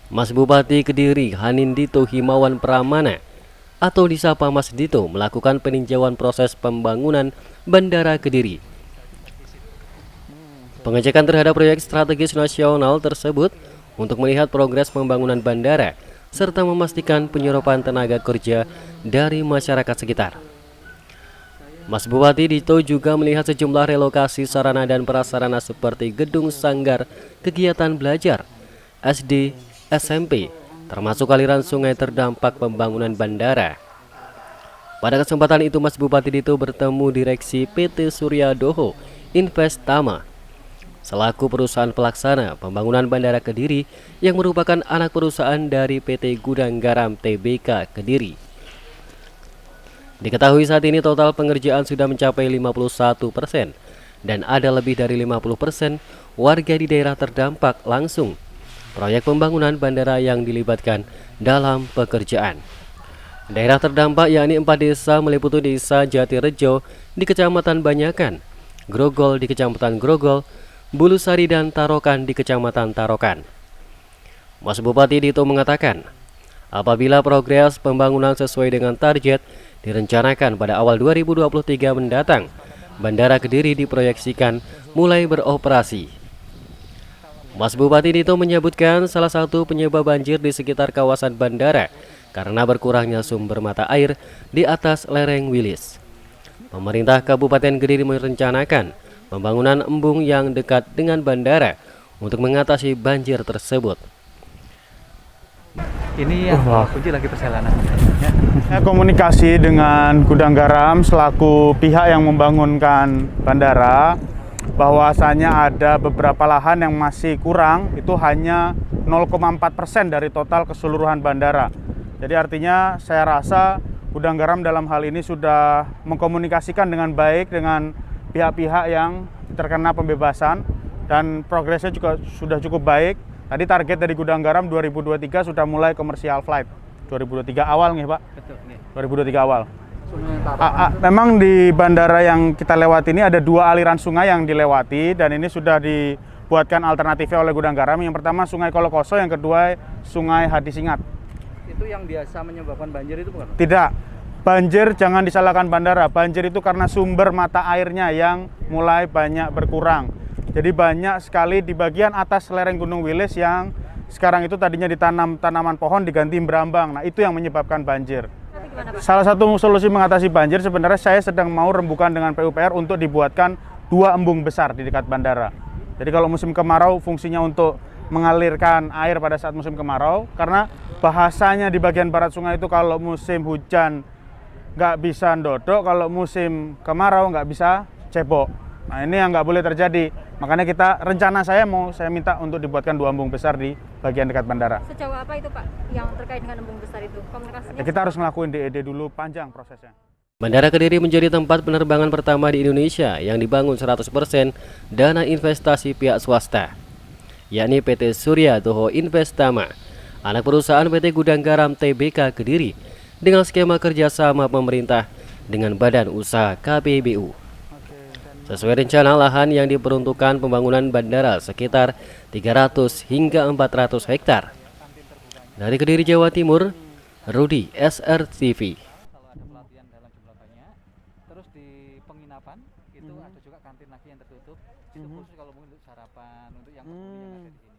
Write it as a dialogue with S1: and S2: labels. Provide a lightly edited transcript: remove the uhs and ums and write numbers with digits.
S1: Mas Bupati Kediri Hanindito Himawan Pramana atau disapa Mas Dito melakukan peninjauan proses pembangunan Bandara Kediri. Pengecekan terhadap proyek strategis nasional tersebut untuk melihat progres pembangunan bandara serta memastikan penyerapan tenaga kerja dari masyarakat sekitar. Mas Bupati Dito juga melihat sejumlah relokasi sarana dan prasarana seperti gedung sanggar kegiatan belajar, SD, SMP, termasuk aliran sungai terdampak pembangunan bandara. Pada kesempatan itu Mas Bupati Dito bertemu Direksi PT Surya Doho Investama selaku perusahaan pelaksana pembangunan Bandara Kediri yang merupakan anak perusahaan dari PT Gudang Garam Tbk Kediri. Diketahui saat ini total pengerjaan sudah mencapai 51% dan ada lebih dari 50% warga di daerah terdampak langsung proyek pembangunan bandara yang dilibatkan dalam pekerjaan. Daerah terdampak yakni 4 desa meliputi Desa Jatirejo di Kecamatan Banyakan, Grogol di Kecamatan Grogol, Bulusari dan Tarokan di Kecamatan Tarokan. Mas Bupati Dito mengatakan, apabila progres pembangunan sesuai dengan target direncanakan pada awal 2023 mendatang, Bandara Kediri diproyeksikan mulai beroperasi. Mas Bupati Dito menyebutkan salah satu penyebab banjir di sekitar kawasan bandara karena berkurangnya sumber mata air di atas lereng Wilis. Pemerintah Kabupaten Kediri merencanakan pembangunan embung yang dekat dengan bandara untuk mengatasi banjir tersebut.
S2: Ini yang kunci lagi perjalanan. Ya.
S3: Saya komunikasi dengan Gudang Garam selaku pihak yang membangunkan bandara, bahwasanya ada beberapa lahan yang masih kurang, itu hanya 0,4% dari total keseluruhan bandara. Jadi artinya saya rasa Gudang Garam dalam hal ini sudah mengkomunikasikan dengan baik dengan pihak-pihak yang terkena pembebasan dan progresnya juga sudah cukup baik. Tadi target dari Gudang Garam 2023 sudah mulai komersial flight. 2023 awal nih Pak? Betul. 2023 awal. Memang di bandara yang kita lewati ini ada 2 aliran sungai yang dilewati dan ini sudah dibuatkan alternatifnya oleh Gudang Garam. Yang pertama Sungai Kolokoso, yang kedua Sungai Hadisingat.
S2: Itu yang biasa menyebabkan banjir itu bukan?
S3: Tidak. Banjir jangan disalahkan bandara, banjir itu karena sumber mata airnya yang mulai banyak berkurang. Jadi banyak sekali di bagian atas lereng Gunung Wilis yang sekarang itu tadinya ditanam tanaman pohon diganti berambang. Nah itu yang menyebabkan banjir. Salah satu solusi mengatasi banjir sebenarnya saya sedang mau rembukan dengan PUPR untuk dibuatkan 2 embung besar di dekat bandara. Jadi kalau musim kemarau fungsinya untuk mengalirkan air pada saat musim kemarau. Karena bahasanya di bagian barat sungai itu kalau musim hujan nggak bisa ndodok, kalau musim kemarau nggak bisa cebok. Nah ini yang nggak boleh terjadi. Makanya rencana saya minta untuk dibuatkan 2 embung besar di bagian dekat bandara.
S4: Sejauh apa itu Pak yang terkait dengan embung besar itu? Komunikasinya?
S3: Ya, kita harus ngelakuin DED dulu, panjang prosesnya.
S1: Bandara Kediri menjadi tempat penerbangan pertama di Indonesia yang dibangun 100% dana investasi pihak swasta, yakni PT Surya Doho Investama, anak perusahaan PT Gudang Garam Tbk Kediri, dengan skema kerjasama pemerintah dengan Badan Usaha KPBU. Sesuai rencana lahan yang diperuntukkan pembangunan bandara sekitar 300 hingga 400 hektar. Dari Kediri, Jawa Timur, Rudi, SRTV.
S2: Kalau ada pelatihan dalam jumlah banyak, terus di penginapan itu ada juga kantin lagi yang tertutup. Itu khusus kalau mungkin untuk sarapan, untuk yang penghuni yang ada di sini.